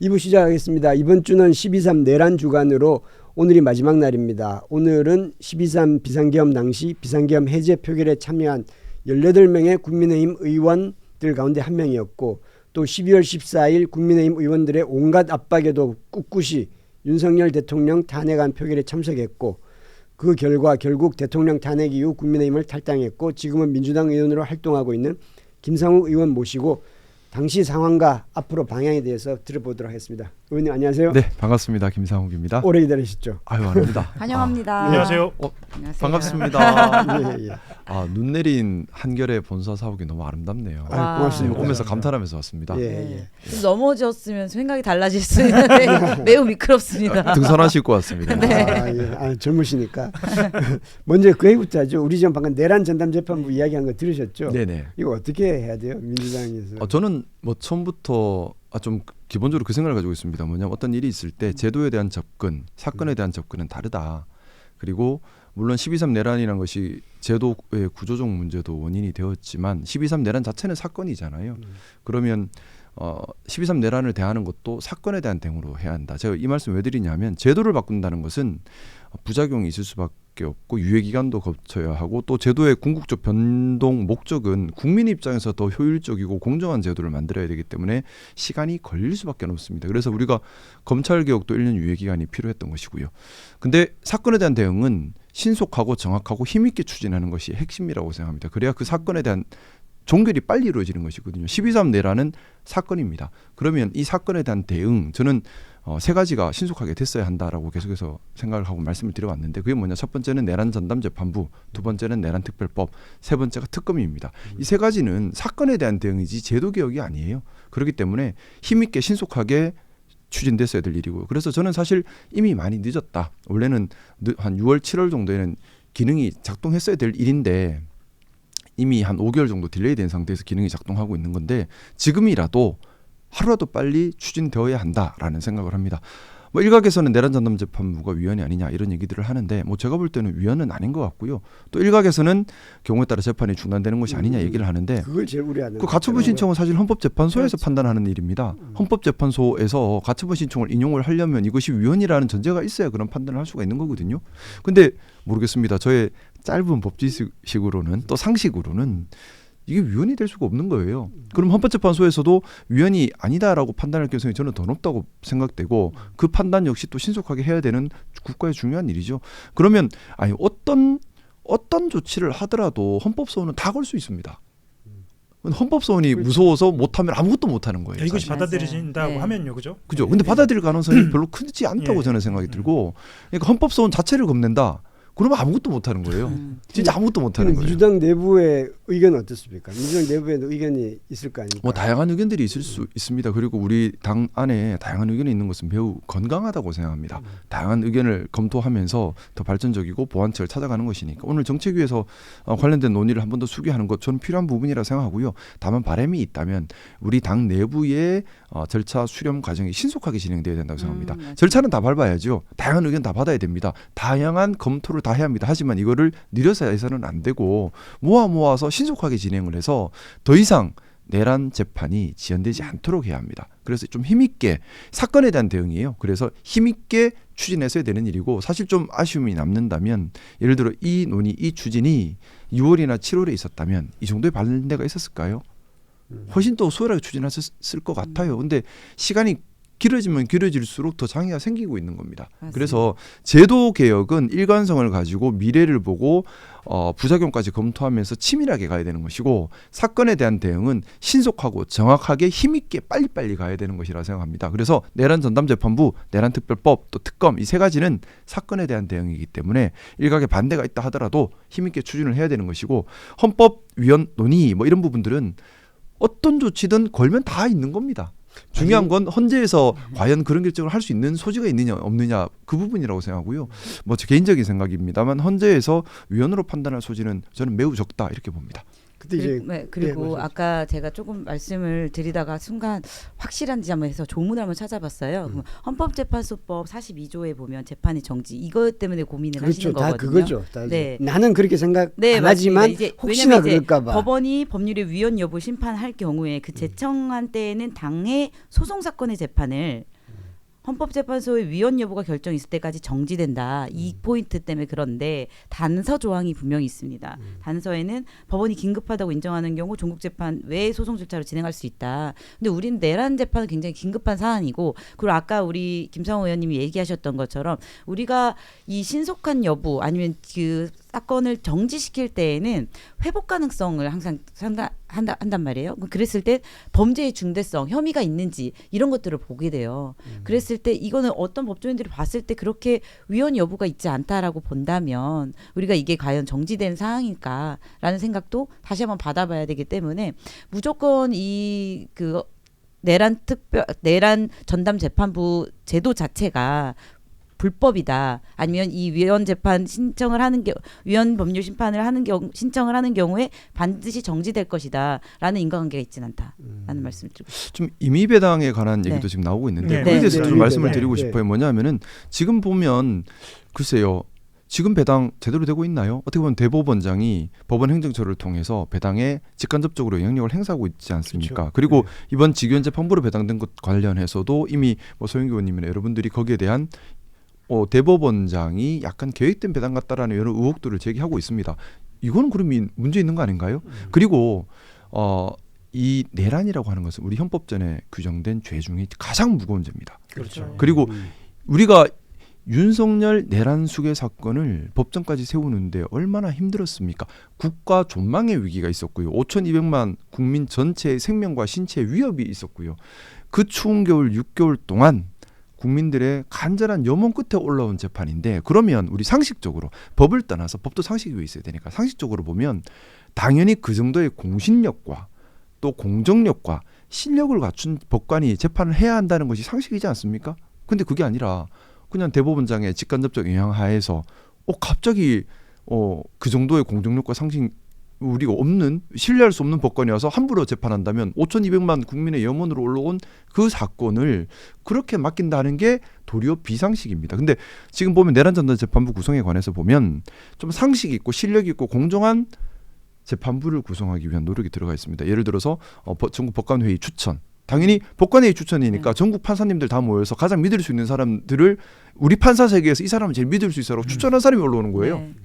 2부 시작하겠습니다. 이번 주는 12.3 내란 주간으로 오늘이 마지막 날입니다. 오늘은 12.3 비상계엄 당시 비상계엄 해제 표결에 참여한 18명의 국민의힘 의원들 가운데 한 명이었고 또 12월 14일 국민의힘 의원들의 온갖 압박에도 꿋꿋이 윤석열 대통령 탄핵안 표결에 참석했고 그 결과 결국 대통령 탄핵 이후 국민의힘을 탈당했고 지금은 민주당 의원으로 활동하고 있는 김상욱 의원 모시고 당시 상황과 앞으로 방향에 대해서 들어보도록 하겠습니다. 의원님 안녕하세요. 네, 반갑습니다. 김상욱입니다. 오래 기다리셨죠? 아유, 아닙니다. 환영합니다. 안녕하세요. 안녕하세요. 반갑습니다. 예. 눈 내린 한결의 본사 사옥이 너무 아름답네요. 고맙습니다. 오면서 감탄하면서 왔습니다. 예. 좀 넘어졌으면 생각이 달라질 수 있는데 매우 미끄럽습니다. 등산화 신고 왔습니다. 네. 젊으시니까. 먼저 그 얘기부터 하죠. 우리 지금 방금 내란 전담 재판부 이야기한 거 들으셨죠? 네네. 이거 어떻게 해야 돼요? 민주당에서. 저는 뭐 처음부터 좀 기본적으로 그 생각을 가지고 있습니다. 뭐냐면 어떤 일이 있을 때 제도에 대한 접근, 사건에 대한 접근은 다르다. 그리고 물론 12.3 내란이라는 것이 제도의 구조적 문제도 원인이 되었지만 12.3 내란 자체는 사건이잖아요. 그러면 12.3 내란을 대하는 것도 사건에 대한 대응으로 해야 한다. 제가 이 말씀 왜 드리냐면 제도를 바꾼다는 것은 부작용이 있을 수밖에 없고 유예기간도 거쳐야 하고 또 제도의 궁극적 변동 목적은 국민 입장에서 더 효율적이고 공정한 제도를 만들어야 되기 때문에 시간이 걸릴 수밖에 없습니다. 그래서 우리가 검찰개혁도 1년 유예기간이 필요했던 것이고요. 근데 사건에 대한 대응은 신속하고 정확하고 힘있게 추진하는 것이 핵심이라고 생각합니다. 그래야 그 사건에 대한 종결이 빨리 이루어지는 것이거든요. 12.3 내란은 사건입니다. 그러면 이 사건에 대한 대응 저는 세 가지가 신속하게 됐어야 한다라고 계속해서 생각을 하고 말씀을 드려왔는데 그게 뭐냐. 첫 번째는 내란 전담 재판부, 두 번째는 내란 특별법, 세 번째가 특검입니다. 이 세 가지는 사건에 대한 대응이지 제도 개혁이 아니에요. 그렇기 때문에 힘있게 신속하게 추진됐어야 될 일이고요. 그래서 저는 사실 이미 많이 늦었다. 원래는 한 6월, 7월 정도에는 기능이 작동했어야 될 일인데 이미 한 5개월 정도 딜레이 된 상태에서 기능이 작동하고 있는 건데 지금이라도 하루라도 빨리 추진되어야 한다라는 생각을 합니다. 뭐 일각에서는 내란 전담 재판부가 위헌이 아니냐 이런 얘기들을 하는데 뭐 제가 볼 때는 위헌은 아닌 것 같고요. 또 일각에서는 경우에 따라 재판이 중단되는 것이 아니냐 얘기를 하는데 그걸 제일 우려하는. 그 가처분 신청은 사실 헌법재판소에서 판단하는 일입니다. 헌법재판소에서 가처분 신청을 인용을 하려면 이것이 위헌이라는 전제가 있어야 그런 판단을 할 수가 있는 거거든요. 근데 모르겠습니다. 저의 짧은 법지식으로는 또 상식으로는 이게 위헌이 될 수가 없는 거예요. 그럼 헌법재판소에서도 위헌이 아니다라고 판단할 가능성이 저는 더 높다고 생각되고 그 판단 역시 또 신속하게 해야 되는 국가의 중요한 일이죠. 그러면 어떤 조치를 하더라도 헌법소원은 다 걸 수 있습니다. 헌법소원이 무서워서 못하면 아무것도 못하는 거예요. 이것이 사실. 받아들여진다고 네. 하면요, 그죠? 그죠. 근데 받아들일 가능성이 별로 크지 않다고 예. 저는 생각이 들고 그러니까 헌법소원 자체를 겁낸다. 그러면 아무것도 못하는 거예요. 진짜 아무것도 못하는 거예요. 민주당 내부의 의견은 어떻습니까? 민주당 내부에도 의견이 있을 거 아닙니까? 뭐 다양한 의견들이 있을 수 있습니다. 그리고 우리 당 안에 다양한 의견이 있는 것은 매우 건강하다고 생각합니다. 다양한 의견을 검토하면서 더 발전적이고 보완책을 찾아가는 것이니까 오늘 정책위에서 관련된 논의를 한 번 더 수기하는 것 저는 필요한 부분이라 생각하고요. 다만 바람이 있다면 우리 당 내부의 절차 수렴 과정이 신속하게 진행돼야 된다고 생각합니다. 절차는 다 밟아야죠. 다양한 의견 다 받아야 됩니다. 다양한 검토를 다 해야 합니다. 하지만 이거를 느려서 해서는 안 되고 모아서 신속하게 진행을 해서 더 이상 내란 재판이 지연되지 않도록 해야 합니다. 그래서 좀 힘있게 사건에 대한 대응이에요. 그래서 힘있게 추진해서 해야 되는 일이고 사실 좀 아쉬움이 남는다면 예를 들어 이 논의, 이 추진이 6월이나 7월에 있었다면 이 정도의 반대가 있었을까요? 훨씬 더 수월하게 추진했을 것 같아요. 근데 시간이 길어지면 길어질수록 더 장애가 생기고 있는 겁니다. 맞습니다. 그래서 제도 개혁은 일관성을 가지고 미래를 보고 부작용까지 검토하면서 치밀하게 가야 되는 것이고 사건에 대한 대응은 신속하고 정확하게 힘있게 빨리빨리 가야 되는 것이라 생각합니다. 그래서 내란 전담재판부, 내란 특별법, 또 특검 이 세 가지는 사건에 대한 대응이기 때문에 일각의 반대가 있다 하더라도 힘있게 추진을 해야 되는 것이고 헌법 위헌 논의 뭐 이런 부분들은 어떤 조치든 걸면 다 있는 겁니다. 중요한 건 헌재에서 과연 그런 결정을 할 수 있는 소지가 있느냐 없느냐 그 부분이라고 생각하고요. 뭐 제 개인적인 생각입니다만 헌재에서 위헌으로 판단할 소지는 저는 매우 적다 이렇게 봅니다. 그때 이제 그리고 맞아요. 아까 제가 조금 말씀을 드리다가 순간 확실한지 한번 해서 조문을 한번 찾아봤어요. 그럼 헌법재판소법 42조에 보면 재판의 정지 이것 때문에 고민을 그렇죠. 하시는 다 거거든요. 그거죠. 다 네. 나는 그렇게 생각 네, 안 맞습니다. 하지만 이제 혹시나 왜냐면 이제 그럴까봐. 법원이 법률의 위헌 여부 심판할 경우에 그 제청한 때에는 당해 소송 사건의 재판을 헌법재판소의 위헌 여부가 결정 있을 때까지 정지된다. 이 포인트 때문에 그런데 단서 조항이 분명히 있습니다. 단서에는 법원이 긴급하다고 인정하는 경우 종국재판 외 소송 절차로 진행할 수 있다. 근데 우리는 내란 재판은 굉장히 긴급한 사안이고 그리고 아까 우리 김상호 의원님이 얘기하셨던 것처럼 우리가 이 신속한 여부 아니면 그 사건을 정지시킬 때에는 회복 가능성을 항상 한단 말이에요. 그랬을 때 범죄의 중대성, 혐의가 있는지 이런 것들을 보게 돼요. 그랬을 때 이거는 어떤 법조인들이 봤을 때 그렇게 위헌 여부가 있지 않다라고 본다면 우리가 이게 과연 정지된 사항일까라는 생각도 다시 한번 받아봐야 되기 때문에 무조건 이 그 내란 전담 재판부 제도 자체가 불법이다. 아니면 이 위헌 재판 신청을 하는 위헌 법률 심판을 하는 신청을 하는 경우에 반드시 정지될 것이다라는 인과관계가 있지는 않다라는 말씀을 드리고 싶습니다. 좀 임의 배당에 관한 얘기도 네. 지금 나오고 있는데 네. 거기에 대해서 네. 좀 네. 말씀을 네. 드리고 네. 싶어요. 뭐냐면은 지금 보면 글쎄요. 지금 배당 제대로 되고 있나요? 어떻게 보면 대법원장이 법원 행정처를 통해서 배당에 직간접적으로 영향력을 행사하고 있지 않습니까? 그렇죠. 그리고 네. 이번 직위원재 판부로 배당된 것 관련해서도 이미 뭐 소영기 의원님이나 여러분들이 거기에 대한 대법원장이 약간 계획된 배당 같다라는 여러 의혹들을 제기하고 있습니다. 이거는 그럼 문제 있는 거 아닌가요? 그리고 이 내란이라고 하는 것은 우리 헌법전에 규정된 죄 중에 가장 무거운 죄입니다. 그렇죠. 그리고 우리가 윤석열 내란 수괴 사건을 법정까지 세우는데 얼마나 힘들었습니까? 국가 존망의 위기가 있었고요. 5,200만 국민 전체의 생명과 신체에 위협이 있었고요. 그 추운 겨울 6개월 동안 국민들의 간절한 염원 끝에 올라온 재판인데 그러면 우리 상식적으로 법을 떠나서 법도 상식이 왜 있어야 되니까 상식적으로 보면 당연히 그 정도의 공신력과 또 공정력과 실력을 갖춘 법관이 재판을 해야 한다는 것이 상식이지 않습니까? 근데 그게 아니라 그냥 대법원장의 직간접적 영향 하에서 갑자기 그 정도의 공정력과 상식 우리가 없는 신뢰할 수 없는 법관이어서 함부로 재판한다면 5,200만 국민의 염원으로 올라온 그 사건을 그렇게 맡긴다는 게 도리어 비상식입니다. 근데 지금 보면 내란 전담 재판부 구성에 관해서 보면 좀 상식 있고 실력 있고 공정한 재판부를 구성하기 위한 노력이 들어가 있습니다. 예를 들어서 전국 법관회의 추천. 당연히 법관회의 추천이니까 전국 판사님들 다 모여서 가장 믿을 수 있는 사람들을 우리 판사 세계에서 이 사람을 제일 믿을 수 있어라고 추천한 사람이 올라오는 거예요. 네.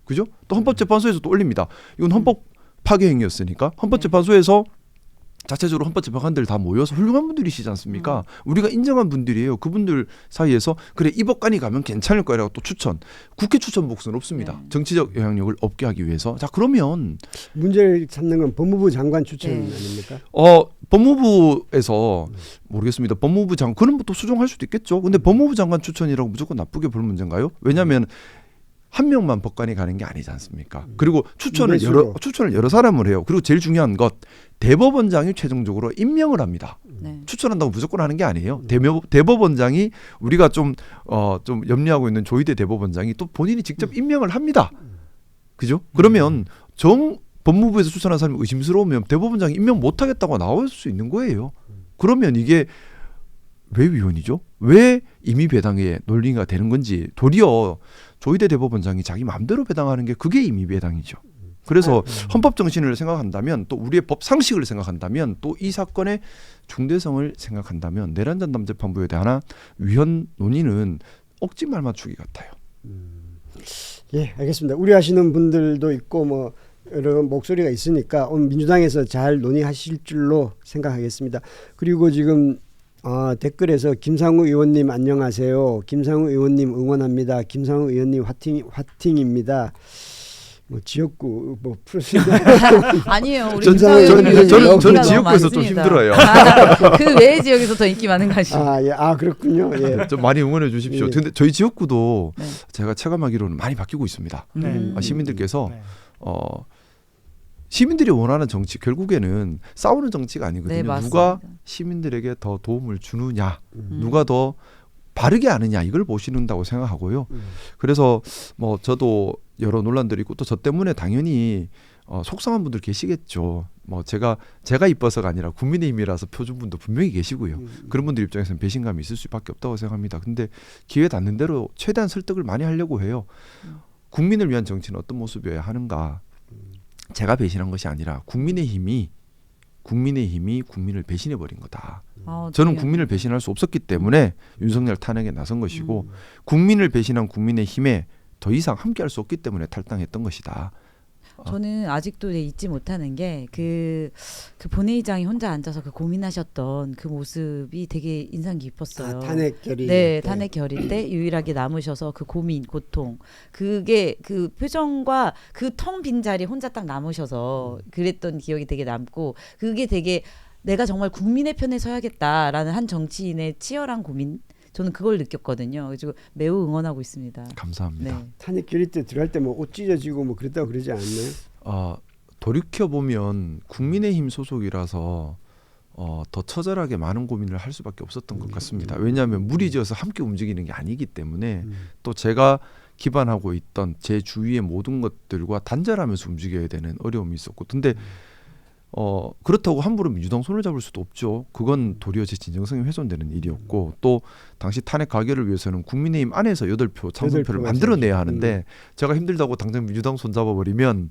그죠? 또 헌법재판소에서 또 올립니다. 이건 헌법 파괴 행위였으니까 헌법재판소에서 자체적으로 헌법재판관들 다 모여서 훌륭한 분들이시지 않습니까? 우리가 인정한 분들이에요. 그분들 사이에서 그래 이 법관이 가면 괜찮을 거라고 또 추천. 국회 추천 복수는 없습니다. 네. 정치적 영향력을 없게 하기 위해서. 자 그러면 문제를 찾는 건 법무부 장관 추천 네. 아닙니까? 법무부에서 모르겠습니다. 법무부 장관 그런 것도 수정할 수도 있겠죠. 근데 법무부 장관 추천이라고 무조건 나쁘게 볼 문제인가요? 왜냐하면 한 명만 법관이 가는 게 아니지 않습니까? 그리고 추천을 여러 사람을 해요. 그리고 제일 중요한 것 대법원장이 최종적으로 임명을 합니다. 네. 추천한다고 무조건 하는 게 아니에요. 대법원장이 우리가 좀 염려하고 있는 조희대 대법원장이 또 본인이 직접 임명을 합니다. 그죠? 그러면 법무부에서 추천한 사람이 의심스러우면 대법원장이 임명 못하겠다고 나올 수 있는 거예요. 그러면 이게 왜 위헌이죠? 왜 임의 배당의 논리가 되는 건지 도리어 조희대 대법원장이 자기 마음대로 배당하는 게 그게 임의 배당이죠. 그래서 헌법 정신을 생각한다면 또 우리의 법 상식을 생각한다면 또 이 사건의 중대성을 생각한다면 내란 전담 재판부에 대한 위헌 논의는 억지 말 맞추기 같아요. 예, 알겠습니다. 우려하시는 분들도 있고 뭐 여러 목소리가 있으니까 오늘 민주당에서 잘 논의하실 줄로 생각하겠습니다. 그리고 지금 댓글에서 김상우 의원님 안녕하세요. 김상우 의원님 응원합니다. 김상우 의원님 화팅입니다. 뭐 지역구 뭐 아니에요. 우리 저는 지역구에서 좀 힘들어요. 그 외의 지역에서 더 인기 많은 것이. 그렇군요. 예. 좀 많이 응원해 주십시오. 예. 근데 저희 지역구도 네. 제가 체감하기로는 많이 바뀌고 있습니다. 시민들께서 네. 시민들이 원하는 정치 결국에는 싸우는 정치가 아니거든요. 네, 맞습니다. 누가 시민들에게 더 도움을 주느냐, 누가 더 바르게 아느냐 이걸 보시는다고 생각하고요. 그래서 뭐 저도 여러 논란들이 있고 또 저 때문에 당연히 속상한 분들 계시겠죠. 뭐 제가 이뻐서가 아니라 국민의힘이라서 표준분도 분명히 계시고요. 그런 분들 입장에서는 배신감이 있을 수밖에 없다고 생각합니다. 근데 기회 닿는 대로 최대한 설득을 많이 하려고 해요. 국민을 위한 정치는 어떤 모습이어야 하는가. 제가 배신한 것이 아니라 국민의힘이 국민을 배신해 버린 거다. 저는 국민을 배신할 수 없었기 때문에 윤석열 탄핵에 나선 것이고 국민을 배신한 국민의힘에 더 이상 함께할 수 없기 때문에 탈당했던 것이다. 저는 아직도 잊지 못하는 게 그 본회의장이 혼자 앉아서 그 고민하셨던 그 모습이 되게 인상 깊었어요. 탄핵 결의. 네, 탄핵 결의 때 유일하게 남으셔서 그 고민, 고통, 그게 그 표정과 그 텅 빈 자리 혼자 딱 남으셔서 그랬던 기억이 되게 남고, 그게 되게 내가 정말 국민의 편에 서야겠다라는 한 정치인의 치열한 고민. 저는 그걸 느꼈거든요. 그래서 매우 응원하고 있습니다. 감사합니다. 네. 탄핵 결의 때 들어갈 때 뭐 옷 찢어지고 뭐 그랬다고 그러지 않나요? 돌이켜 보면 국민의힘 소속이라서 더 처절하게 많은 고민을 할 수밖에 없었던 것 같습니다. 왜냐하면 무리지어서 함께 움직이는 게 아니기 때문에 또 제가 기반하고 있던 제 주위의 모든 것들과 단절하면서 움직여야 되는 어려움이 있었고, 근데 그렇다고 함부로 민주당 손을 잡을 수도 없죠. 그건 도리어 제 진정성이 훼손되는 일이었고, 또 당시 탄핵 가결을 위해서는 국민의힘 안에서 8표 찬성표를 만들어내야 하는데 제가 힘들다고 당장 민주당 손 잡아버리면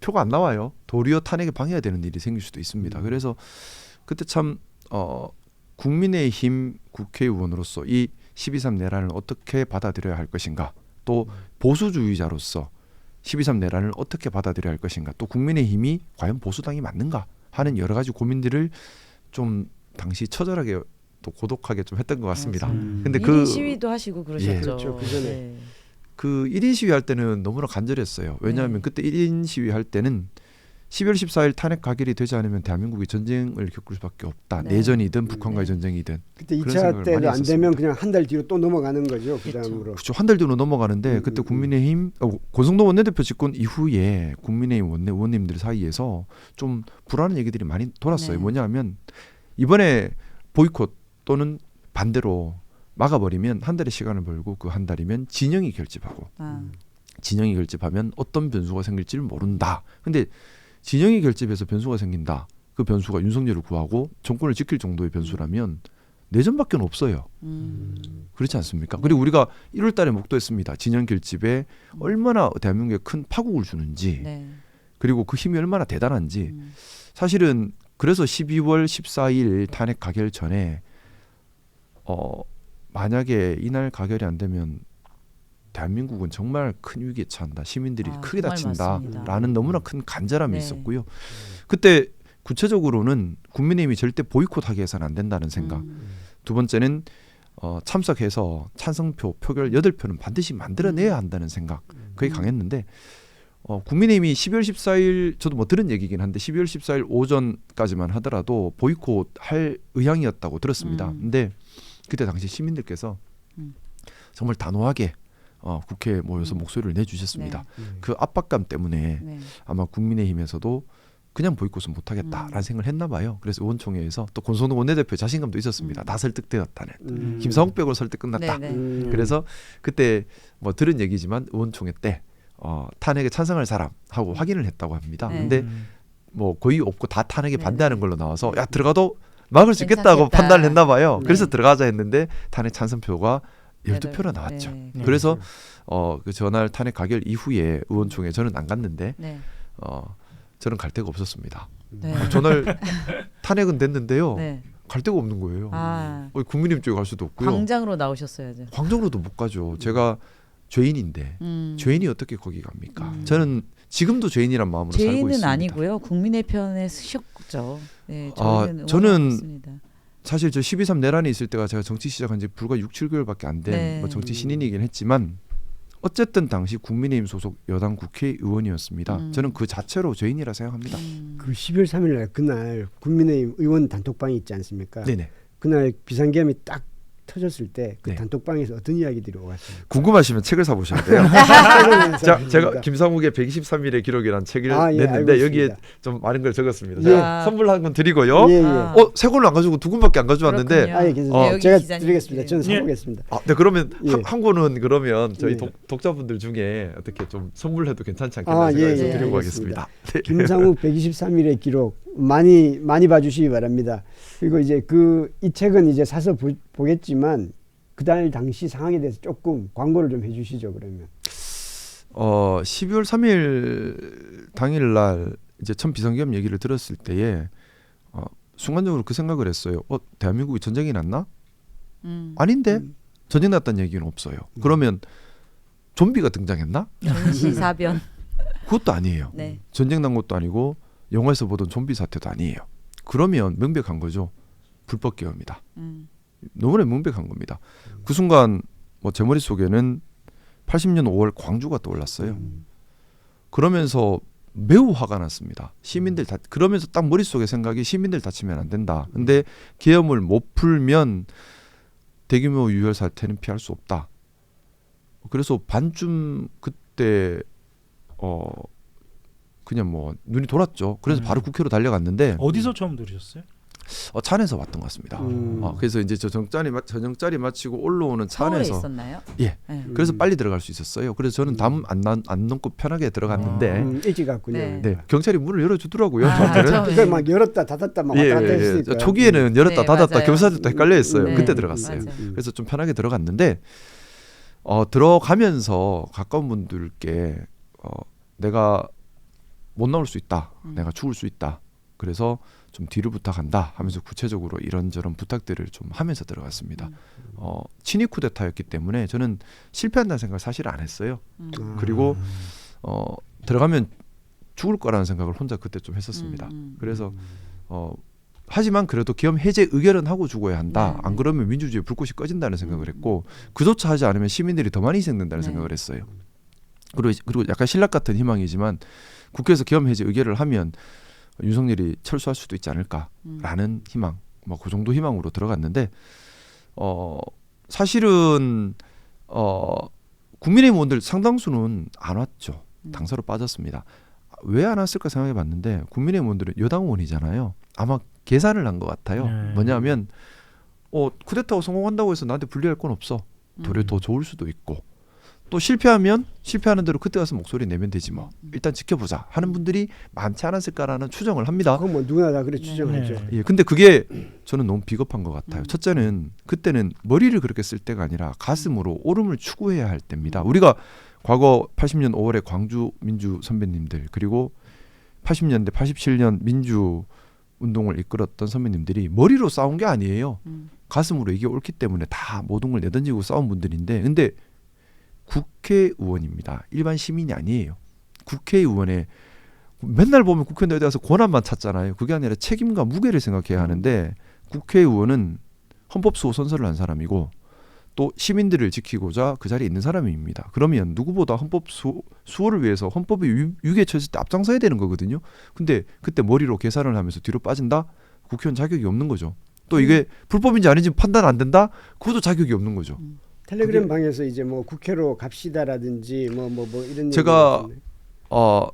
표가 안 나와요. 도리어 탄핵에 방해가 되는 일이 생길 수도 있습니다. 그래서 그때 참 국민의힘 국회의원으로서 이 12.3 내란을 어떻게 받아들여야 할 것인가, 또 보수주의자로서 12.3 내란을 어떻게 받아들여야 할 것인가, 또 국민의힘이 과연 보수당이 맞는가 하는 여러 가지 고민들을 좀 당시 처절하게 또 고독하게 좀 했던 것 같습니다. 근데 1인 시위도 하시고 그러셨죠. 예, 그렇죠. 그 전에. 네. 그 1인 시위할 때는 너무나 간절했어요. 왜냐하면 그때 1인 시위할 때는 12월 14일 탄핵 가결이 되지 않으면 대한민국이 전쟁을 겪을 수밖에 없다. 네. 내전이든 북한과의 전쟁이든. 그때 그런 2차 생각을 때도 많이 안 되면 그냥 한 달 뒤로 또 넘어가는 거죠. 그 다음으로. 그렇죠. 한 달 뒤로 넘어가는데 그때 국민의힘 권성동 원내대표 집권 이후에 국민의힘 의원님들 사이에서 좀 불안한 얘기들이 많이 돌았어요. 네. 뭐냐하면 이번에 보이콧 또는 반대로 막아버리면 한 달의 시간을 벌고 그 한 달이면 진영이 결집하고 진영이 결집하면 어떤 변수가 생길지를 모른다. 근데 진영이 결집해서 변수가 생긴다. 그 변수가 윤석열을 구하고 정권을 지킬 정도의 변수라면 내전밖에 없어요. 그렇지 않습니까? 그리고 우리가 1월 달에 목도했습니다. 진영 결집에 얼마나 대한민국에 큰 파국을 주는지, 네. 그리고 그 힘이 얼마나 대단한지. 사실은 그래서 12월 14일 탄핵 가결 전에 만약에 이날 가결이 안 되면 대한민국은 정말 큰 위기에 처한다. 시민들이 크게 정말 다친다라는 맞습니다. 너무나 큰 간절함이 네. 있었고요. 그때 구체적으로는 국민의힘이 절대 보이콧하게 해서는 안 된다는 생각. 두 번째는 참석해서 찬성표, 표결 8표는 반드시 만들어내야 한다는 생각. 그게 강했는데 국민의힘이 12월 14일 저도 뭐 들은 얘기긴 한데 12월 14일 오전까지만 하더라도 보이콧할 의향이었다고 들었습니다. 근데 그때 당시 시민들께서 정말 단호하게 국회에 모여서 목소리를 내주셨습니다. 그 압박감 때문에 네. 아마 국민의힘에서도 그냥 보이콧은 못하겠다라는 생각을 했나 봐요. 그래서 의원총회에서 또 권성동 원내대표 자신감도 있었습니다. 다 설득되었다는. 김상욱 빼고 설득 끝났다. 네, 네. 그래서 그때 뭐 들은 얘기지만 의원총회 때 탄핵에 찬성할 사람하고 확인을 했다고 합니다. 네. 근데 뭐 거의 없고 다 탄핵에 네. 반대하는 걸로 나와서 야 들어가도 막을 수 있겠다고 괜찮겠다. 판단을 했나 봐요. 네. 그래서 들어가자 했는데 탄핵 찬성표가 12표나 네. 나왔죠. 네. 그래서 그 전날 탄핵 가결 이후에 의원총회 저는 안 갔는데 네. 저는 갈 데가 없었습니다. 네. 전날 탄핵은 됐는데요. 네. 갈 데가 없는 거예요. 국민의힘 쪽에 갈 수도 없고요. 광장으로 나오셨어야죠. 광장으로도 못 가죠. 제가 죄인인데 죄인이 어떻게 거기 갑니까? 저는 지금도 죄인이란 마음으로 살고 죄인은 있습니다. 아니고요. 국민의 편에 서셨죠. 네, 저는 사실 저 12.3 내란이 있을 때가 제가 정치 시작한 지 불과 6, 7개월밖에 안 된 네. 뭐 정치 신인이긴 했지만 어쨌든 당시 국민의힘 소속 여당 국회의원이었습니다. 저는 그 자체로 죄인이라 생각합니다. 그 12월 3일 날 그날 국민의힘 의원 단톡방이 있지 않습니까? 네네. 그날 비상계엄이 딱 터졌을 때 그 네. 단톡방에서 어떤 이야기들이 오갔습니까? 궁금하시면 책을 사보셔야 돼요. 제가 김상욱의 123일의 기록이라는 책을 알고 냈는데 여기에 있습니다. 좀 많은 걸 적었습니다. 예. 제가 선물 한 건 드리고요. 예, 예. 아. 새 권을 안 가지고 두 권밖에 안 가져왔는데 그렇군요. 예, 괜찮습니다. 여기 제가 기자님 드리겠습니다. 저는 드려요. 사보겠습니다. 네, 그러면 예. 한 권은 그러면 저희 예. 독자분들 중에 어떻게 좀 선물해도 괜찮지 않겠나 예, 생각해서 예, 드리고 알겠습니다. 가겠습니다. 네. 김상욱 123일의 기록 많이 봐주시기 바랍니다. 그리고 이제 이 책은 이제 사서 보겠지만 그달 당시 상황에 대해서 조금 광고를 좀 해주시죠. 그러면 12월 3일 당일날 이제 첫 비상계엄 얘기를 들었을 때에 순간적으로 그 생각을 했어요. 대한민국이 전쟁이 났나? 아닌데 전쟁 났다는 얘기는 없어요. 그러면 좀비가 등장했나? 전시사변. 그것도 아니에요. 네. 전쟁 난 것도 아니고 영화에서 보던 좀비 사태도 아니에요. 그러면 명백한 거죠. 불법 계엄이다. 너무나 명백한 겁니다. 그 순간 제 머릿속에는 80년 5월 광주가 떠올랐어요. 그러면서 매우 화가 났습니다. 시민들 그러면서 딱 머릿속에 생각이 시민들 다치면 안 된다. 근데 계엄을 못 풀면 대규모 유혈 사태는 피할 수 없다. 그래서 반쯤 그때 그냥 눈이 돌았죠. 그래서 바로 국회로 달려갔는데 어디서 처음 들으셨어요? 차 안에서 봤던 것 같습니다. 그래서 이제 저녁자리 마치고 올라오는 차 서울에 안에서 있었나요? 예. 네. 그래서 빨리 들어갈 수 있었어요. 그래서 저는 담 안 넘고 편하게 들어갔는데 일찍 갔군요. 네. 네, 경찰이 문을 열어주더라고요. 아, 저한테는. 처음에. 그걸 막 열었다 닫았다 막 왔다 갔다 했으니까. 초기에는 열었다 네, 닫았다 맞아요. 경찰들도 헷갈려했어요. 네, 그때 들어갔어요. 맞아요. 그래서 좀 편하게 들어갔는데 들어가면서 가까운 분들께 내가 못 나올 수 있다. 내가 죽을 수 있다. 그래서 좀 뒤를 부탁한다 하면서 구체적으로 이런저런 부탁들을 좀 하면서 들어갔습니다. 친위 쿠데타였기 때문에 저는 실패한다는 생각을 사실 안 했어요. 그리고 들어가면 죽을 거라는 생각을 혼자 그때 좀 했었습니다. 그래서 하지만 그래도 계엄 해제 의결은 하고 죽어야 한다. 네. 안 그러면 민주주의 불꽃이 꺼진다는 생각을 했고 그조차 하지 않으면 시민들이 더 많이 희생된다는 네. 생각을 했어요. 그리고 약간 신락 같은 희망이지만 국회에서 계엄 해제 의결을 하면 윤석열이 철수할 수도 있지 않을까라는 희망, 그 정도 희망으로 들어갔는데 사실은 국민의힘 의원들 상당수는 안 왔죠. 당사로 빠졌습니다. 왜 안 왔을까 생각해봤는데 국민의힘 의원들은 여당 의원이잖아요. 아마 계산을 한 것 같아요. 뭐냐면 쿠데타가 성공한다고 해서 나한테 불리할 건 없어. 도리어 더 좋을 수도 있고 또 실패하면 실패하는 대로 그때 가서 목소리 내면 되지 뭐. 일단 지켜보자 하는 분들이 많지 않았을까라는 추정을 합니다. 그건 누구나 다 그래 추정하죠. 네. 예, 근데 그게 저는 너무 비겁한 것 같아요. 첫째는 그때는 머리를 그렇게 쓸 때가 아니라 가슴으로 옳음을 추구해야 할 때입니다. 우리가 과거 80년 5월에 광주 민주 선배님들 그리고 80년대 87년 민주 운동을 이끌었던 선배님들이 머리로 싸운 게 아니에요. 가슴으로 이게 옳기 때문에 다 모든 걸 내던지고 싸운 분들인데 근데 국회의원입니다. 일반 시민이 아니에요. 국회의원에 맨날 보면 국회의원에 대해서 권한만 찾잖아요. 그게 아니라 책임과 무게를 생각해야 하는데 국회의원은 헌법수호 선서를 한 사람이고 또 시민들을 지키고자 그 자리에 있는 사람입니다. 그러면 누구보다 헌법수호를 위해서 헌법이 위기에 처했을 때 앞장서야 되는 거거든요. 근데 그때 머리로 계산을 하면서 뒤로 빠진다? 국회의원 자격이 없는 거죠. 또 이게 불법인지 아닌지 판단 안 된다? 그것도 자격이 없는 거죠. 텔레그램 방에서 이제 국회로 갑시다라든지 이런 제가 얘기가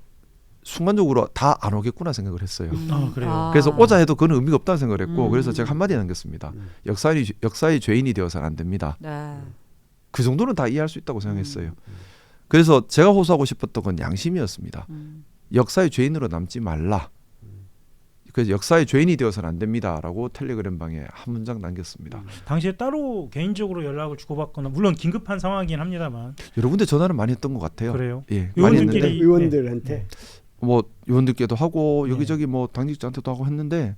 순간적으로 다 안 오겠구나 생각을 했어요. 그래요. 그래서 오자 해도 그건 의미가 없다는 생각을 했고 그래서 제가 음. 한마디 남겼습니다. 역사의 죄인이 되어서는 안 됩니다. 그 정도는 다 이해할 수 있다고 생각했어요. 그래서 제가 호소하고 싶었던 건 양심이었습니다. 역사의 죄인으로 남지 말라. 그래서 역사의 죄인이 되어서는 안 됩니다라고 텔레그램 방에 한 문장 남겼습니다. 당시에 따로 개인적으로 연락을 주고받거나 물론 긴급한 상황이긴 합니다만 여러 군데 전화를 많이 했던 것 같아요. 그래요? 예, 많이 했는데 의원들끼리 의원들한테 의원들께도 하고 네. 여기저기 당직자한테도 하고 했는데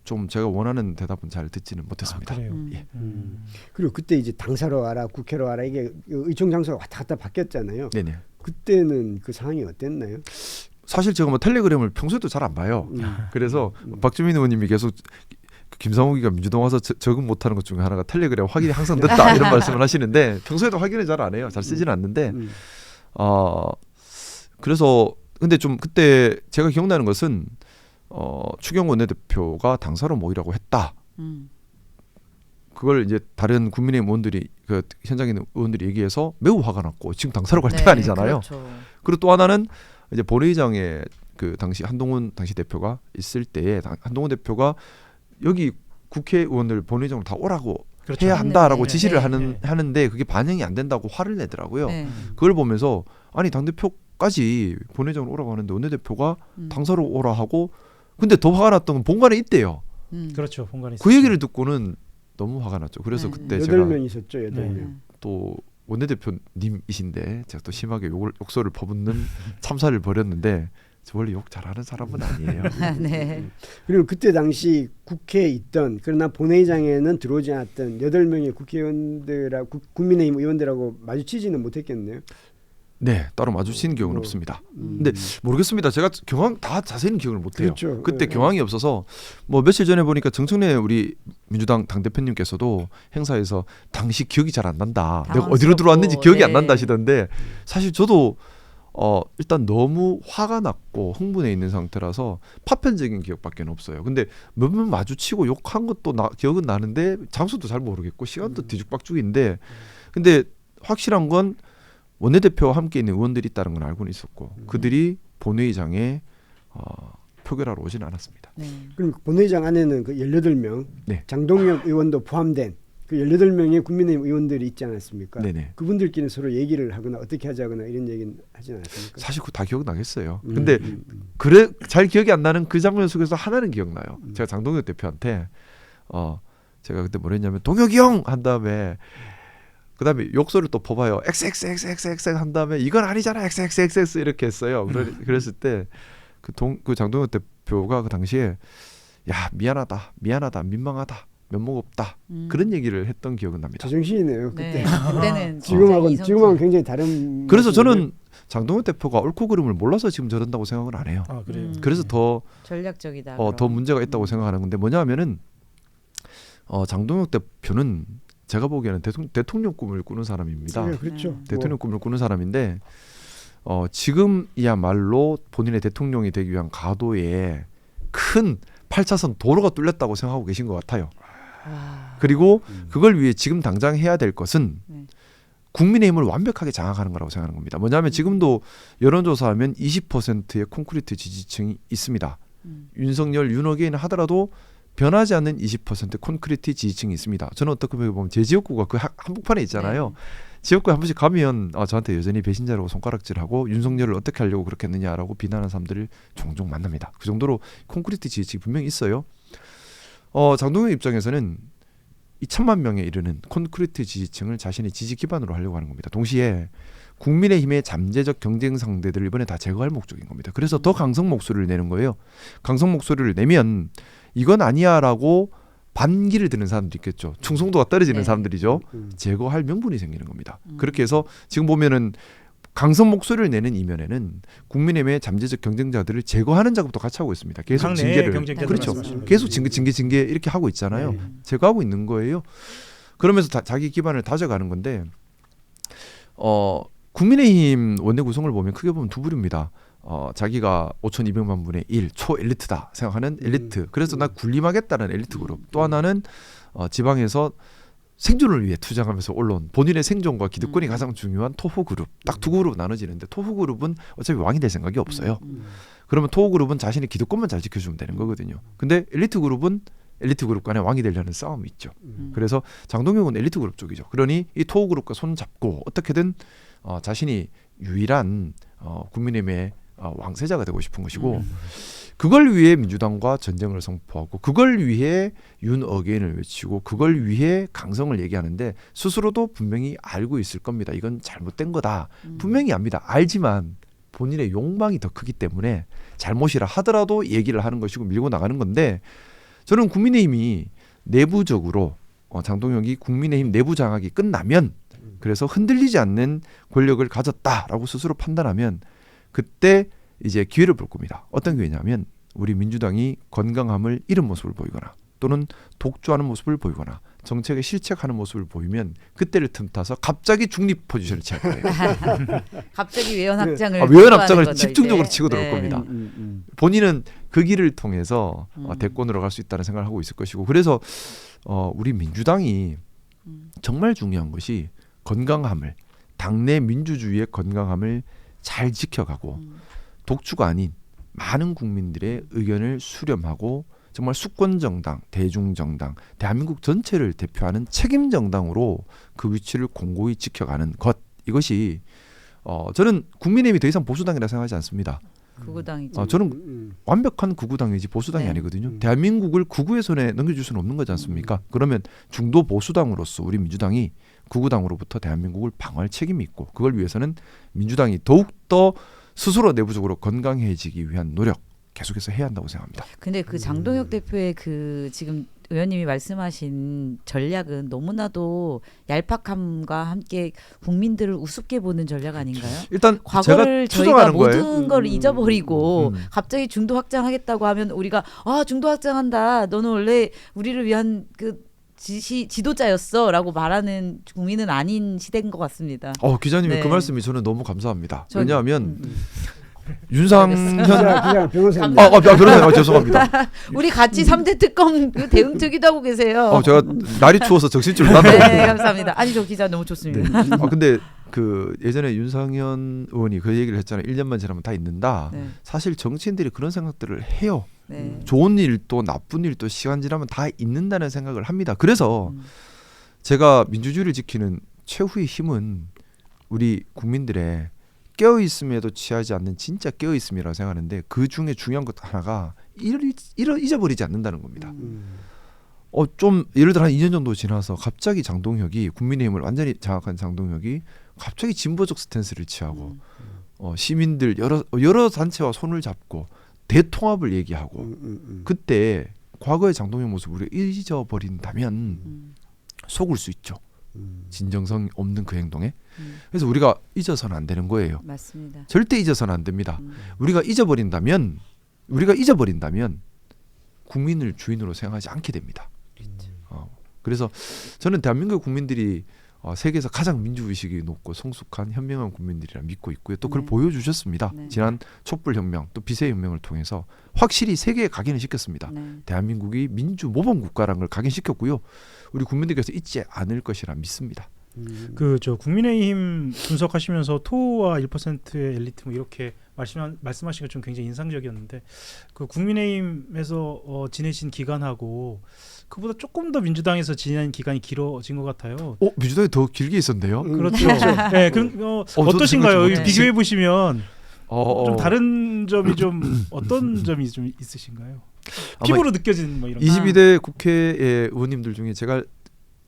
좀 제가 원하는 대답은 잘 듣지는 못했습니다. 그래요. 예. 그리고 그때 이제 당사로 와라 국회로 와라 이게 의총 장소가 왔다 갔다 바뀌었잖아요. 네네. 그때는 그 상황이 어땠나요? 사실 제가 텔레그램을 평소에도 잘 안 봐요. 그래서 박주민 의원님이 계속 김상욱이가 민주당 와서 적응 못하는 것 중에 하나가 텔레그램 확인이 항상 늦다 이런 말씀을 하시는데 평소에도 확인을 잘 안 해요. 잘 쓰지는 않는데 그래서 근데 좀 그때 제가 기억나는 것은 추경 원내대표가 당사로 모이라고 했다. 그걸 이제 다른 국민의힘 의원들이 그 현장에 있는 의원들이 얘기해서 매우 화가 났고 지금 당사로 갈 네, 때가 아니잖아요. 그렇죠. 그리고 또 하나는 이제 본회의장에 그 당시 한동훈 당시 대표가 있을 때에 한동훈 대표가 여기 국회의원들 본회의장으로 다 오라고 그렇죠. 해야 한다라고 네, 지시를 네. 하는데 그게 반영이 안 된다고 화를 내더라고요. 네. 그걸 보면서 아니 당대표까지 본회의장으로 오라고 하는데 원내대표가 당사로 오라 하고 근데 더 화가 났던 건 본관에 있대요. 그렇죠. 공간이 그 얘기를 듣고는 너무 화가 났죠. 그래서 네. 그때 8명 있었죠. 8명. 네. 또 원내대표님이신데 제가 또 심하게 욕설을 퍼붓는 참사를 벌였는데 저 원래 욕 잘하는 사람은 아니에요. 네. 그리고 그때 당시 국회에 있던 그러나 본회의장에는 들어오지 않았던 8명의 국회의원들하고 국민의힘 의원들하고 마주치지는 못했겠네요. 네, 따로 마주친 기억은 없습니다. 음. 근데 모르겠습니다. 제가 경황 다 자세히는 기억을 못해요. 그렇죠. 그때 네. 경황이 없어서 뭐 며칠 전에 보니까 정청래 우리 민주당 당 대표님께서도 행사에서 당시 기억이 잘 안 난다. 내가 어디로 들어왔는지 기억이 안 네. 난다 하시던데 사실 저도 일단 너무 화가 났고 흥분해 있는 상태라서 파편적인 기억밖에 없어요. 근데 몇 번 마주치고 욕한 것도 기억은 나는데 장소도 잘 모르겠고 시간도 뒤죽박죽인데 근데 확실한 건 원내대표와 함께 있는 의원들이 있다는 건 알고는 있었고 그들이 본회의장에 표결하러 오지는 않았습니다. 네. 그럼 본회의장 안에는 그 18명 네. 장동혁 의원도 포함된 그 18명의 국민의힘 의원들이 있지 않았습니까? 네네. 그분들끼리는 서로 얘기를 하거나 어떻게 하자거나 이런 얘기는 하지 않았습니까? 사실 그거 다 기억나겠어요. 근데 음. 그래 잘 기억이 안 나는 그 장면 속에서 하나는 기억나요. 제가 장동혁 대표한테 제가 그때 뭐랬냐면 동혁이 형 한 다음에 그다음에 욕설을 또 퍼봐요. XXXXX 한 다음에 이건 아니잖아. XXXX 이렇게 했어요. 그랬을 때 그 장동혁 대표가 그 당시에 야 미안하다, 민망하다, 면목 없다 그런 얘기를 했던 기억은 납니다. 제정신이네요. 그때. 네. 그때는 지금하고는 굉장히 다른. 그래서 모습인데. 저는 장동혁 대표가 옳고 그름을 몰라서 지금 저런다고 생각은 안 해요. 아 그래요. 그래서 더 전략적이다. 더 그럼. 문제가 있다고 생각하는 건데 뭐냐면은 장동혁 대표는 제가 보기에는 대통령 꿈을 꾸는 사람입니다. 네, 그렇죠. 대통령 꿈을 꾸는 사람인데 지금이야말로 본인의 대통령이 되기 위한 가도에 큰 8차선 도로가 뚫렸다고 생각하고 계신 것 같아요. 와. 그리고 그걸 위해 지금 당장 해야 될 것은 네. 국민의힘을 완벽하게 장악하는 거라고 생각하는 겁니다. 뭐냐면 지금도 여론조사하면 20%의 콘크리트 지지층이 있습니다. 윤석열, 윤호계는 하더라도 변하지 않는 20% 콘크리트 지지층이 있습니다. 저는 어떻게 보면 제 지역구가 그 한복판에 있잖아요. 네. 지역구에 한 번씩 가면 저한테 여전히 배신자라고 손가락질하고 윤석열을 어떻게 하려고 그렇게 했느냐라고 비난하는 사람들을 종종 만납니다. 그 정도로 콘크리트 지지층이 분명히 있어요. 장동혁 입장에서는 2천만 명에 이르는 콘크리트 지지층을 자신의 지지 기반으로 하려고 하는 겁니다. 동시에 국민의힘의 잠재적 경쟁 상대들을 이번에 다 제거할 목적인 겁니다. 그래서 더 강성 목소리를 내는 거예요. 강성 목소리를 내면 이건 아니야라고 반기를 드는 사람도 있겠죠. 충성도가 떨어지는 네. 사람들이죠. 제거할 명분이 생기는 겁니다. 그렇게 해서 지금 보면은 강성 목소리를 내는 이면에는 국민의힘의 잠재적 경쟁자들을 제거하는 작업도 같이 하고 있습니다. 계속 당내 징계를 경쟁자들 그렇죠. 말씀하시는 계속 거죠. 징계 이렇게 하고 있잖아요. 네. 제거하고 있는 거예요. 그러면서 자기 기반을 다져가는 건데 국민의힘 원내 구성을 보면 크게 보면 두 부류입니다. 자기가 5,200만 분의 1 초엘리트다 생각하는 엘리트. 그래서 나 군림하겠다는 엘리트 그룹. 또 하나는 지방에서 생존을 위해 투쟁하면서 올라온 본인의 생존과 기득권이 가장 중요한 토호 그룹. 딱 두 그룹 나눠지는데 토호 그룹은 어차피 왕이 될 생각이 없어요. 그러면 토호 그룹은 자신의 기득권만 잘 지켜주면 되는 거거든요. 근데 엘리트 그룹은 엘리트 그룹 간에 왕이 되려는 싸움이 있죠. 그래서 장동혁은 엘리트 그룹 쪽이죠. 그러니 이 토호 그룹과 손 잡고 어떻게든 자신이 유일한 국민의힘의 왕세자가 되고 싶은 것이고 그걸 위해 민주당과 전쟁을 선포하고 그걸 위해 윤 어게인을 외치고 그걸 위해 강성을 얘기하는데 스스로도 분명히 알고 있을 겁니다. 이건 잘못된 거다. 분명히 압니다. 알지만 본인의 욕망이 더 크기 때문에 잘못이라 하더라도 얘기를 하는 것이고 밀고 나가는 건데 저는 국민의힘이 내부적으로 장동혁이 국민의힘 내부 장악이 끝나면 그래서 흔들리지 않는 권력을 가졌다라고 스스로 판단하면 그때 이제 기회를 볼 겁니다. 어떤 기회냐면 우리 민주당이 건강함을 잃은 모습을 보이거나 또는 독주하는 모습을 보이거나 정책에 실책하는 모습을 보이면 그때를 틈타서 갑자기 중립 포지션을 취할 거예요. 갑자기 외연 확장을 외연 확장을 거죠, 집중적으로 이제. 치고 들어올 네. 겁니다. 본인은 그 길을 통해서 대권으로 갈 수 있다는 생각을 하고 있을 것이고 그래서 우리 민주당이 정말 중요한 것이 건강함을, 당내 민주주의의 건강함을 잘 지켜가고 독주가 아닌 많은 국민들의 의견을 수렴하고 정말 수권정당, 대중정당, 대한민국 전체를 대표하는 책임정당으로 그 위치를 공고히 지켜가는 것, 이것이 저는 국민의힘이 더 이상 보수당이라 생각하지 않습니다. 극우당이죠. 저는 완벽한 극우당이지 보수당이 네. 아니거든요. 대한민국을 극우의 손에 넘겨줄 수는 없는 거지 않습니까? 그러면 중도 보수당으로서 우리 민주당이 극우당으로부터 대한민국을 방어할 책임이 있고, 그걸 위해서는 민주당이 더욱더 스스로 내부적으로 건강해지기 위한 노력 계속해서 해야 한다고 생각합니다. 근데 그 장동혁 대표의 그 지금 의원님이 말씀하신 전략은 너무나도 얄팍함과 함께 국민들을 우습게 보는 전략 아닌가요? 일단 과거를 제가 저희가 추정하는 거예요. 모든 걸 잊어버리고 음. 갑자기 중도 확장하겠다고 하면 우리가 중도 확장한다. 너는 원래 우리를 위한 그 지도자였어라고 말하는 국민은 아닌 시대인 것 같습니다. 기자님의 네. 그 말씀이 저는 너무 감사합니다. 저- 왜냐하면 윤상현 기자 변호사입니다. 변호사님 죄송합니다. 우리 같이 3대 특검 그 대응특위도 하고 계세요. 제가 날이 추워서 정신줄을 놨네요. 네, 감사합니다. 아니 저 기자 너무 좋습니다. 근데 그 예전에 윤상현 의원이 그 얘기를 했잖아요. 1년만 지나면 다 잊는다. 네, 사실 정치인들이 그런 생각들을 해요. 네. 좋은 일도 나쁜 일도 시간 지나면 다 잊는다는 생각을 합니다. 그래서 음. 제가 민주주의를 지키는 최후의 힘은 우리 국민들의 깨어있음에도 취하지 않는 진짜 깨어있음이라고 생각하는데, 그 중에 중요한 것 하나가 잊어버리지 않는다는 겁니다. 좀 예를 들어 한 2년 정도 지나서 갑자기 장동혁이, 국민의힘을 완전히 장악한 장동혁이 갑자기 진보적 스탠스를 취하고 시민들 여러 단체와 손을 잡고 대통합을 얘기하고, 그때 과거의 장동혁 모습을 우리가 잊어버린다면 속을 수 있죠. 진정성 없는 그 행동에. 그래서 우리가 잊어서는 안 되는 거예요. 맞습니다. 절대 잊어서는 안 됩니다. 우리가 잊어버린다면 국민을 주인으로 생각하지 않게 됩니다. 그래서 저는 대한민국 국민들이 세계에서 가장 민주의식이 높고 성숙한 현명한 국민들이라 믿고 있고요. 또 그걸 네. 보여주셨습니다. 네. 지난 촛불혁명 또 비세혁명을 통해서 확실히 세계에 각인을 시켰습니다. 네. 대한민국이 민주 모범 국가라는 걸 각인시켰고요. 우리 국민들께서 잊지 않을 것이라 믿습니다. 그 저 국민의힘 분석하시면서 토와 1%의 엘리트 뭐 이렇게 말씀하신 게 좀 굉장히 인상적이었는데, 그 국민의힘에서 지내신 기간하고 그보다 조금 더 민주당에서 지낸 기간이 길어진 것 같아요. 민주당이 더 길게 있었네요. 그렇죠. 네, 어떠신가요? 네. 비교해 보시면 좀 어, 다른 점이 좀 어떤 점이 좀 있으신가요? 아마 피부로 느껴지는 뭐 이런. 22대 국회의 의원님들 중에 제가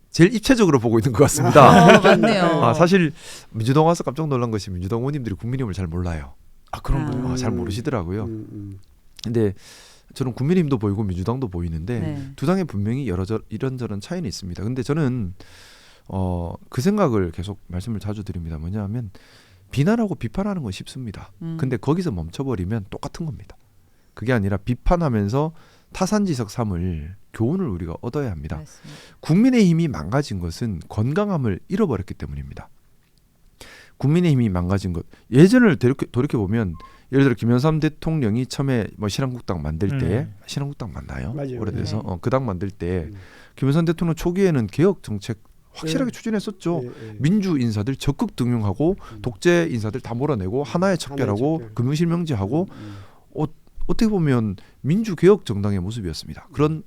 제일 입체적으로 보고 있는 것 같습니다. 맞네요. 사실 민주당 와서 깜짝 놀란 것이 민주당 의원님들이 국민의힘을 잘 몰라요. 그런가요? 잘 모르시더라고요. 근데 저는 국민의힘도 보이고 민주당도 보이는데 네. 두 당에 분명히 이런저런 차이는 있습니다. 근데 저는 그 생각을 계속 말씀을 자주 드립니다. 뭐냐면 비난하고 비판하는 건 쉽습니다. 근데 거기서 멈춰버리면 똑같은 겁니다. 그게 아니라 비판하면서 타산지석 삼을 교훈을 우리가 얻어야 합니다. 맞습니다. 국민의힘이 망가진 것은 건강함을 잃어버렸기 때문입니다. 국민의힘이 망가진 것, 예전을 돌이켜보면 예를 들어 김영삼 대통령이 처음에 신한국당 만들 때 신한국당 맞나요? 맞아요. 오래돼서 네. 그 당 만들 때 김영삼 대통령 초기에는 개혁 정책 확실하게 네. 추진했었죠. 예. 민주 인사들 적극 등용하고 독재 인사들 다 몰아내고 하나의 척결하고 척결. 금융실명제하고 어떻게 보면 민주개혁 정당의 모습이었습니다. 그런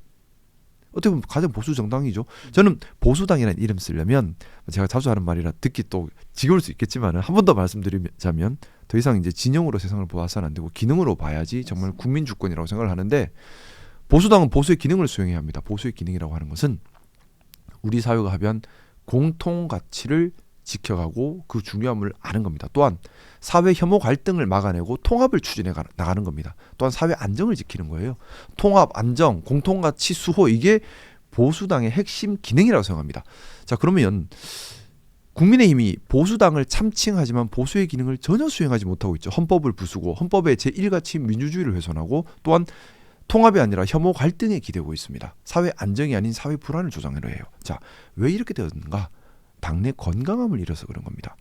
어떻게 보면 가장 보수 정당이죠. 저는 보수당이라는 이름 쓰려면 제가 자주 하는 말이라 듣기 또 지겨울 수 있겠지만 한 번 더 말씀드리자면 더 이상 이제 진영으로 세상을 봐서는 안 되고 기능으로 봐야지 정말 국민 주권이라고 생각을 하는데, 보수당은 보수의 기능을 수행해야 합니다. 보수의 기능이라고 하는 것은 우리 사회가 합의한 공통 가치를 지켜가고 그 중요함을 아는 겁니다. 또한 사회 혐오 갈등을 막아내고 통합을 추진해 나가는 겁니다. 또한 사회 안정을 지키는 거예요. 통합, 안정, 공통 가치 수호, 이게 보수당의 핵심 기능이라고 생각합니다. 자, 그러면 국민의힘이 보수당을 참칭하지만 보수의 기능을 전혀 수행하지 못하고 있죠. 헌법을 부수고 헌법의 제1가치인 민주주의를 훼손하고, 또한 통합이 아니라 혐오 갈등에 기대고 있습니다. 사회 안정이 아닌 사회 불안을 조장하려 해요. 자, 왜 이렇게 되었는가? 당내 건강함을 잃어서 그런 겁니다.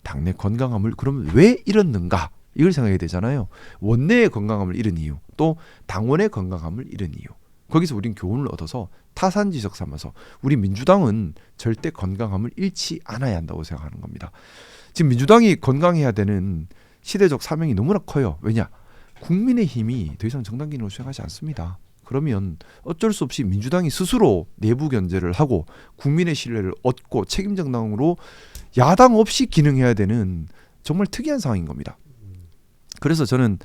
당내 건강함을 그러면 왜 잃었는가? 이걸 생각해야 되잖아요. 원내의 건강함을 잃은 이유, 또 당원의 건강함을 잃은 이유. 거기서 우린 교훈을 얻어서 타산지석 삼아서 우리 민주당은 절대 건강함을 잃지 않아야 한다고 생각하는 겁니다. 지금 민주당이 건강해야 되는 시대적 사명이 너무나 커요. 왜냐? 국민의힘이 더 이상 정당 기능을 수행하지 않습니다. 그러면 어쩔 수 없이 민주당이 스스로 내부 견제를 하고 국민의 신뢰를 얻고 책임 정당으로 야당 없이 기능해야 되는 정말 특이한 상황인 겁니다. 그래서 저는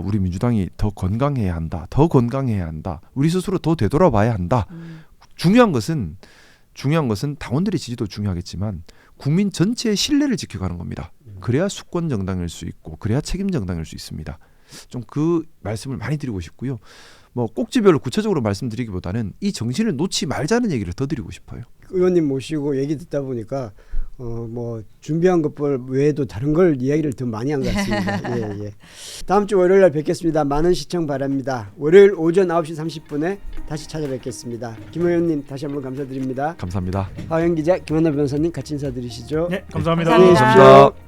우리 민주당이 더 건강해야 한다. 더 건강해야 한다. 우리 스스로 더 되돌아봐야 한다. 중요한 것은 당원들의 지지도 중요하겠지만 국민 전체의 신뢰를 지켜가는 겁니다. 그래야 수권 정당일 수 있고 그래야 책임 정당일 수 있습니다. 좀 그 말씀을 많이 드리고 싶고요. 뭐 꼭지별로 구체적으로 말씀드리기보다는 이 정신을 놓지 말자는 얘기를 더 드리고 싶어요. 의원님 모시고 얘기 듣다 보니까 뭐 준비한 것 외에도 다른 걸 이야기를 더 많이 한 것 같습니다. 예, 예. 다음 주 월요일 날 뵙겠습니다. 많은 시청 바랍니다. 월요일 오전 9시 30분에 다시 찾아뵙겠습니다. 김 의원님 다시 한번 감사드립니다. 감사합니다. 하영 기자, 김한나 변호사님 같이 인사드리시죠. 네, 감사합니다. 감사합니다. 안녕히 계십시오.